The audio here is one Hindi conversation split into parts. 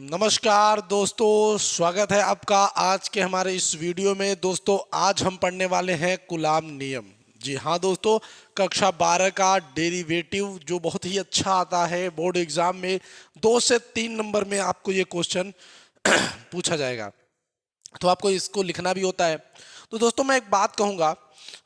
नमस्कार दोस्तों, स्वागत है आपका आज के हमारे इस वीडियो में। दोस्तों आज हम पढ़ने वाले हैं कूलाम नियम। जी हाँ दोस्तों, कक्षा 12 का डेरिवेटिव जो बहुत ही अच्छा आता है। बोर्ड एग्जाम में 2 से 3 नंबर में आपको ये क्वेश्चन पूछा जाएगा, तो आपको इसको लिखना भी होता है। तो दोस्तों मैं एक बात कहूँगा,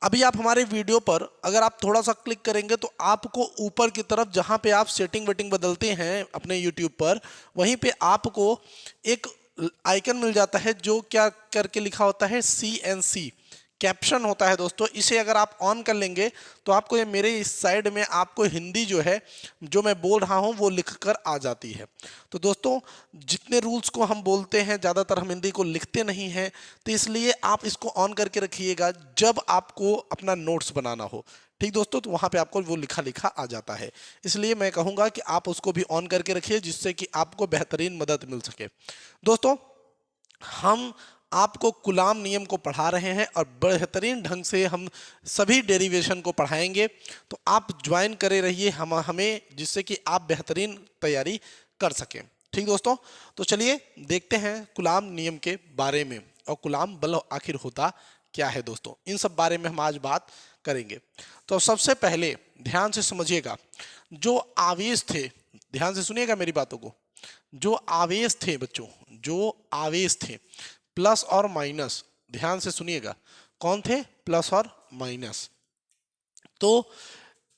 अभी आप हमारे वीडियो पर अगर आप थोड़ा सा क्लिक करेंगे तो आपको ऊपर की तरफ जहाँ पे आप सेटिंग वेटिंग बदलते हैं अपने यूट्यूब पर, वहीं पे आपको एक आइकन मिल जाता है जो क्या करके लिखा होता है CNC कैप्शन होता है। दोस्तों इसे अगर आप ऑन कर लेंगे तो आपको ये मेरे इस साइड में आपको हिंदी जो है जो मैं बोल रहा हूँ वो लिख कर आ जाती है। तो दोस्तों जितने रूल्स को हम बोलते हैं ज़्यादातर हम हिंदी को लिखते नहीं हैं, तो इसलिए आप इसको ऑन करके रखिएगा जब आपको अपना नोट्स बनाना हो। ठीक दोस्तों, तो वहाँ पे आपको वो लिखा लिखा आ जाता है। इसलिए मैं कहूँगा कि आप उसको भी ऑन करके रखिए जिससे कि आपको बेहतरीन मदद मिल सके। दोस्तों हम आपको कूलाम नियम को पढ़ा रहे हैं और बेहतरीन ढंग से हम सभी डेरिवेशन को पढ़ाएंगे, तो आप ज्वाइन करे रहिए हमें, जिससे कि आप बेहतरीन तैयारी कर सकें। ठीक दोस्तों, तो चलिए देखते हैं कूलाम नियम के बारे में और कूलाम बल आखिर होता क्या है। दोस्तों इन सब बारे में हम आज बात करेंगे। तो सबसे पहले ध्यान से समझिएगा, जो आवेश थे, ध्यान से सुनिएगा मेरी बातों को, जो आवेश थे बच्चों, जो आवेश थे प्लस और माइनस, ध्यान से सुनिएगा, कौन थे? प्लस और माइनस। तो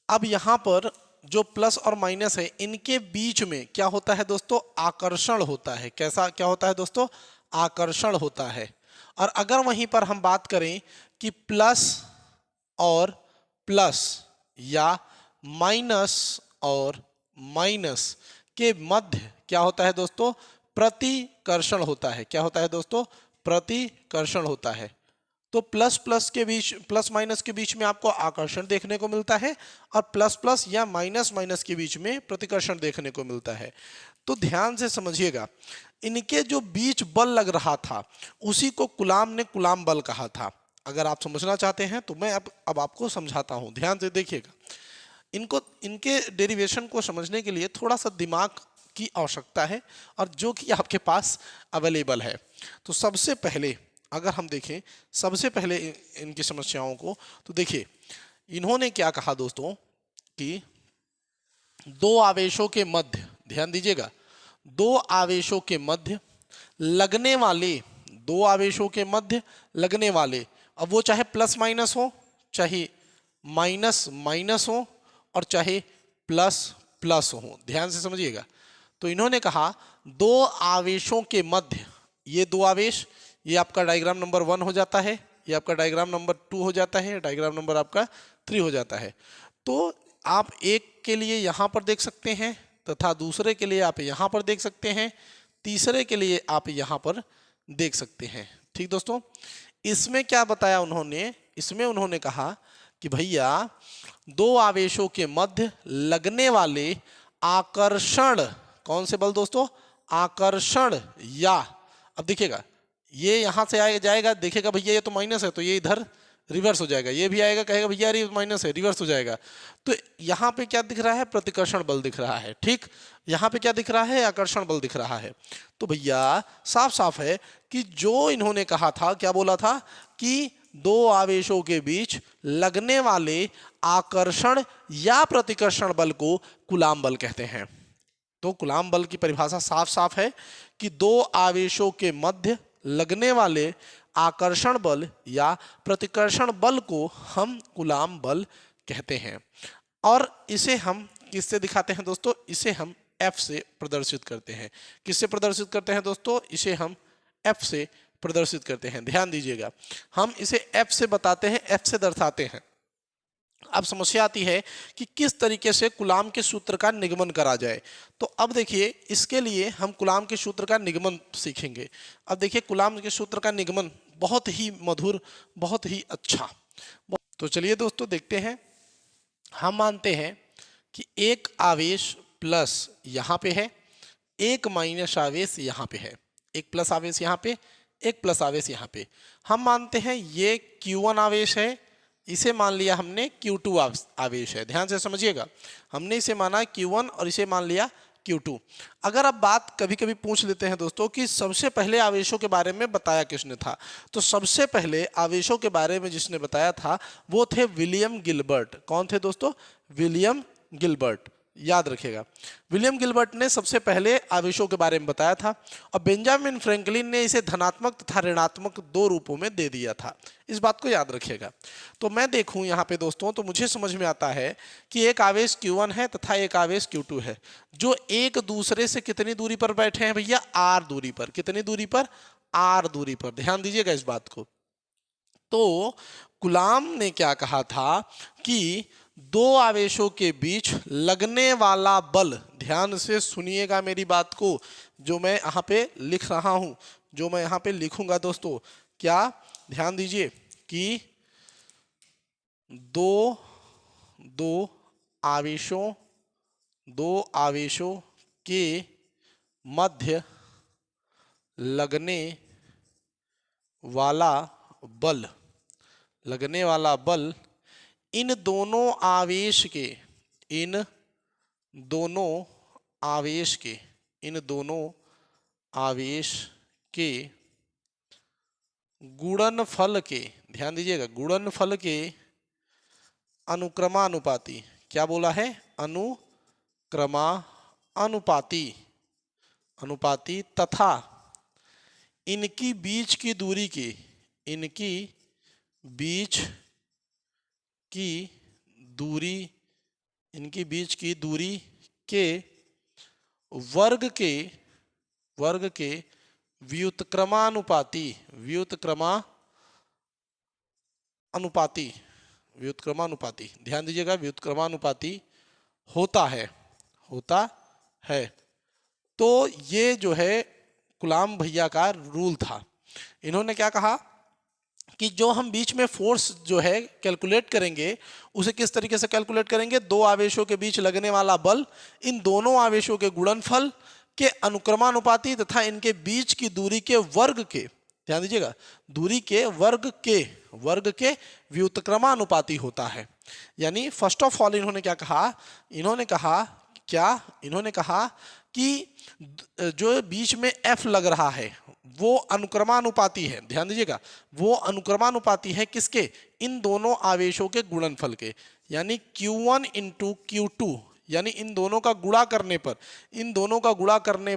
अब यहां पर जो प्लस और माइनस है इनके बीच में क्या होता है दोस्तों? आकर्षण होता है। कैसा क्या होता है दोस्तों? आकर्षण होता है। और अगर वहीं पर हम बात करें कि प्लस और प्लस या माइनस और माइनस के मध्य क्या होता है दोस्तों? प्रतिकर्षण होता है। क्या होता है दोस्तों? प्रतिकर्षण होता है। तो प्लस प्लस के बीच, प्लस माइनस के बीच में आपको आकर्षण देखने को मिलता है और प्लस प्लस या माइनस माइनस के बीच में प्रतिकर्षण देखने को मिलता है। तो ध्यान से समझिएगा, इनके जो बीच बल लग रहा था उसी को कूलाम ने कूलाम बल कहा था। अगर आप समझना चाहते हैं तो मैं अब आपको समझाता हूं, ध्यान से देखिएगा। इनके डेरिवेशन को समझने के लिए थोड़ा सा दिमाग की आवश्यकता है और जो कि आपके पास अवेलेबल है। तो सबसे पहले अगर हम देखें, सबसे पहले इनकी समस्याओं को, तो देखिए इन्होंने क्या कहा दोस्तों कि दो आवेशों के मध्य, ध्यान दीजिएगा, दो आवेशों के मध्य लगने वाले, दो आवेशों के मध्य लगने वाले, अब वो चाहे प्लस माइनस हो, चाहे माइनस माइनस हो और चाहे प्लस प्लस हो। ध्यान से समझिएगा। तो इन्होंने कहा दो आवेशों के मध्य, ये दो आवेश, ये आपका डायग्राम नंबर 1 हो जाता है, ये आपका डायग्राम नंबर 2 हो जाता है, डायग्राम नंबर आपका 3 हो जाता है। तो आप एक के लिए यहाँ पर देख सकते हैं तथा दूसरे के लिए आप यहाँ पर देख सकते हैं, तीसरे के लिए आप यहाँ पर देख सकते हैं। ठीक दोस्तों, इसमें क्या बताया उन्होंने? इसमें उन्होंने कहा कि भैया दो आवेशों के मध्य लगने वाले आकर्षण, कौन से बल दोस्तों? आकर्षण, या अब देखिएगा ये यहां से आएगा जाएगा, देखिएगा भैया ये तो माइनस है तो ये इधर रिवर्स हो जाएगा, ये भी आएगा कहेगा भैया ये माइनस है, रिवर्स हो जाएगा। तो यहाँ पे क्या दिख रहा है? प्रतिकर्षण बल दिख रहा है। ठीक, यहाँ पे क्या दिख रहा है? आकर्षण बल दिख रहा है। तो भैया साफ साफ है कि जो इन्होंने कहा था, क्या बोला था कि दो आवेशों के बीच लगने वाले आकर्षण या प्रतिकर्षण बल को कूलाम बल कहते हैं। तो कूलाम बल की परिभाषा साफ साफ है कि दो आवेशों के मध्य लगने वाले आकर्षण बल या प्रतिकर्षण बल को हम कूलाम बल कहते हैं। और इसे हम किससे दिखाते हैं दोस्तों? इसे हम F से प्रदर्शित करते हैं। किससे प्रदर्शित करते हैं दोस्तों? इसे हम F से प्रदर्शित करते हैं। ध्यान दीजिएगा, हम इसे F से बताते हैं, F से दर्शाते हैं। अब समस्या आती है कि किस तरीके से कूलाम के सूत्र का निगमन करा जाए। तो अब देखिए, इसके लिए हम कूलाम के सूत्र का निगमन सीखेंगे। अब देखिए कूलाम के सूत्र का निगमन बहुत ही मधुर, बहुत ही अच्छा। तो चलिए दोस्तों देखते हैं। हम मानते हैं कि एक आवेश प्लस यहाँ पे है, एक माइनस आवेश यहाँ पे है, एक प्लस आवेश यहाँ पे, एक प्लस आवेश यहाँ पे। हम मानते हैं ये Q1 आवेश है, इसे मान लिया हमने Q2 आवेश है। ध्यान से समझिएगा, हमने इसे माना Q1 और इसे मान लिया Q2। अगर अब बात कभी कभी पूछ लेते हैं दोस्तों कि सबसे पहले आवेशों के बारे में बताया किसने था, तो सबसे पहले आवेशों के बारे में जिसने बताया था वो थे विलियम गिलबर्ट। कौन थे दोस्तों? विलियम गिलबर्ट, याद रखिएगा। विलियम गिलबर्ट ने सबसे पहले आवेशों के बारे में बताया था और बेंजामिन फ्रैंकलिन ने इसे धनात्मक तथा ऋणात्मक दो रूपों में दे दिया था। इस बात को याद रखिएगा। तो मैं देखूं यहाँ पे दोस्तों तो मुझे समझ में आता है कि एक आवेश Q1 है तथा एक आवेश Q2 है, जो एक दूसरे से कितनी दूरी पर बैठे हैं भैया? R दूरी पर। कितनी दूरी पर? R दूरी पर। ध्यान दीजिएगा इस बात को। तो कूलाम ने क्या कहा था कि दो आवेशों के बीच लगने वाला बल, ध्यान से सुनिएगा मेरी बात को, जो मैं यहाँ पे लिख रहा हूं, जो मैं यहाँ पे लिखूंगा दोस्तों, क्या ध्यान दीजिए कि दो आवेशों के मध्य लगने वाला बल इन दोनों आवेश के गुणनफल के, ध्यान दीजिएगा, गुणनफल के अनुक्रमानुपाती। क्या बोला है? अनुपाती तथा इनकी बीच की दूरी के वर्ग के व्युत्क्रमानुपाती ध्यान दीजिएगा, व्युत्क्रमानुपाती होता है। तो ये जो है कूलाम भैया का रूल था। इन्होंने क्या कहा कि जो हम बीच में फोर्स जो है कैलकुलेट करेंगे, उसे किस तरीके से कैलकुलेट करेंगे? दो आवेशों के बीच लगने वाला बल इन दोनों आवेशों के गुणनफल के अनुक्रमानुपाती तथा इनके बीच की दूरी के वर्ग के, ध्यान दीजिएगा, दूरी के वर्ग के व्युत्क्रमानुपाती होता है। यानी फर्स्ट ऑफ ऑल इन्होंने क्या कहा? इन्होंने कहा कि जो बीच में F लग रहा है वो अनुक्रमानुपाती है। ध्यान दीजिएगा, वो अनुक्रमानुपाती है किसके? इन दोनों आवेशों के गुणनफल के, यानी Q1 इंटू Q2, यानी इन दोनों का गुणा करने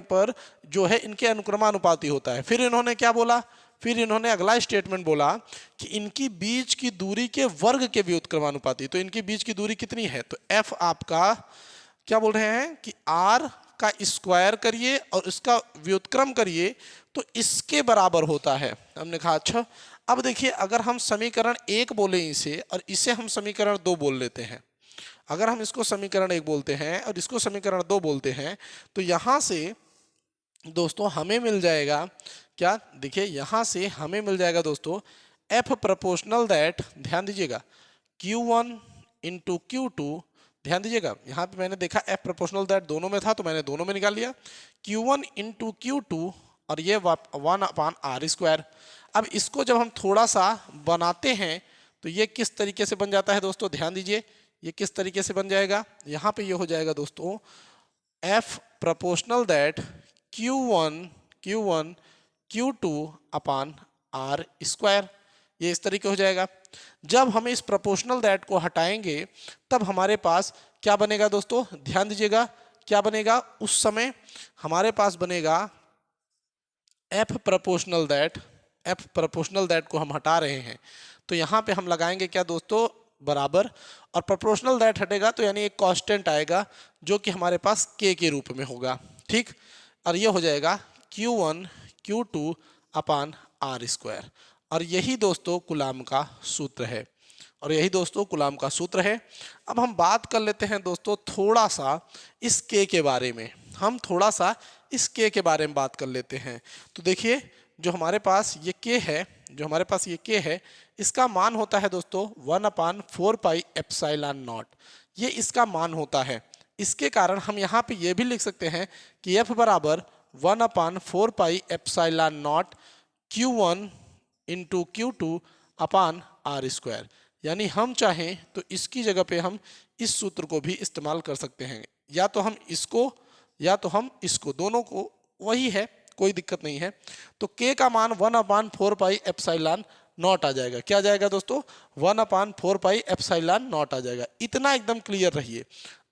पर जो है इनके अनुक्रमानुपाती होता है। फिर इन्होंने क्या बोला? फिर इन्होंने अगला स्टेटमेंट बोला कि इनकी बीच की दूरी के वर्ग के व्युत्क्रमानुपाती। तो इनकी बीच की दूरी कितनी है? तो F आपका क्या बोल रहे हैं कि R का स्क्वायर करिए और इसका व्युत्क्रम करिए तो इसके बराबर होता है। हमने कहा अच्छा, अब देखिए, अगर हम समीकरण 1 बोले इसे और इसे हम समीकरण 2 बोल लेते हैं, अगर हम इसको समीकरण 1 बोलते हैं और इसको समीकरण 2 बोलते हैं, तो यहां से दोस्तों हमें मिल जाएगा क्या? देखिए, यहां से हमें मिल जाएगा दोस्तों F प्रोपोर्शनल दैट, ध्यान दीजिएगा, Q1 इंटू Q2। ध्यान दीजिएगा, यहाँ पे मैंने देखा F प्रोपोर्शनल दैट दोनों में था तो मैंने दोनों में निकाल लिया, Q1 इंटू Q2 और ये 1/r²। अब इसको जब हम थोड़ा सा बनाते हैं तो ये किस तरीके से बन जाता है दोस्तों? ध्यान दीजिए, ये किस तरीके से बन जाएगा? यहाँ पे ये हो जाएगा दोस्तों F proportional that Q1 Q2/r²। ये इस तरीके हो जाएगा। जब हम इस प्रोपोर्शनल दैट को हटाएंगे तब हमारे पास क्या बनेगा दोस्तों? ध्यान दीजिएगा, क्या बनेगा? उस समय हमारे पास बनेगा F प्रोपोर्शनल दैट को हम हटा रहे हैं तो यहाँ पे हम लगाएंगे क्या दोस्तों? बराबर, और प्रोपोर्शनल दैट हटेगा तो यानी एक कांस्टेंट आएगा जो कि हमारे पास K के रूप में होगा, ठीक। और ये हो जाएगा Q1 Q2/r²। और यही दोस्तों कूलाम का सूत्र है। अब हम बात कर लेते हैं दोस्तों थोड़ा सा इस K के बारे में। बात कर लेते हैं। तो देखिए, जो हमारे पास ये K है, इसका मान होता है दोस्तों 1/4πε0। ये इसका मान होता है। इसके कारण हम यहाँ पे ये भी लिख सकते हैं कि F बराबर 1/4πε0 Q1 इंटू Q2/r²। यानी हम चाहें तो इसकी जगह पे हम इस सूत्र को भी इस्तेमाल कर सकते हैं। या तो हम इसको या तो हम इसको, दोनों को वही है, कोई दिक्कत नहीं है। तो k का मान 1/4 पाई एप्सिलॉन नॉट आ जाएगा। क्या आ जाएगा दोस्तों? 1/4 पाई एप्सिलॉन नॉट आ जाएगा। इतना एकदम क्लियर रहिए।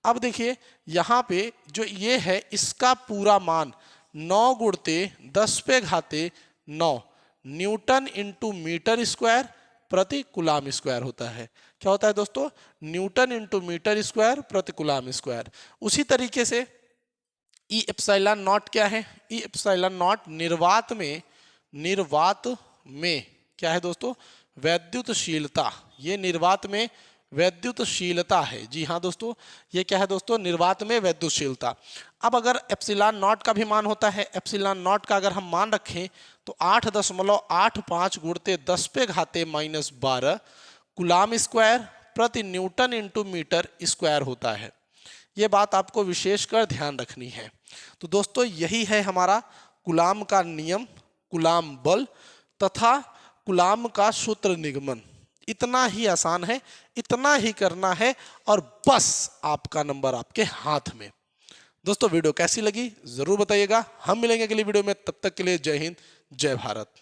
अब देखिए यहाँ पे जो ये है इसका पूरा मान 9 गुणते 10 पे घाते 9 न्यूटन इंटू मीटर स्क्वायर प्रति कूलाम स्क्वायर होता है। क्या होता है दोस्तों? न्यूटन इंटू मीटर स्क्वायर प्रति कूलाम स्क्वायर। उसी तरीके से ई एप्सिलॉन नॉट क्या है? ई एप्सिलॉन नॉट निर्वात में क्या है दोस्तों? वैद्युतशीलता। ये निर्वात में वैद्युतशीलता है। जी हाँ दोस्तों, ये क्या है दोस्तों? निर्वात में वैद्युतशीलता। अब अगर एप्सिलॉन नॉट का भी मान होता है, एप्सिलॉन नॉट का अगर हम मान रखें तो 8.85 गुणते 10 पे घाते -12 कूलाम स्क्वायर प्रति न्यूटन इंटू मीटर स्क्वायर होता है। ये बात आपको विशेषकर ध्यान रखनी है। तो दोस्तों यही है हमारा कूलाम का नियम, कूलाम बल तथा कूलाम का सूत्र निगमन। इतना ही आसान है, इतना ही करना है और बस आपका नंबर आपके हाथ में। दोस्तों वीडियो कैसी लगी जरूर बताइएगा। हम मिलेंगे अगली वीडियो में, तब तक के लिए जय हिंद, जय भारत।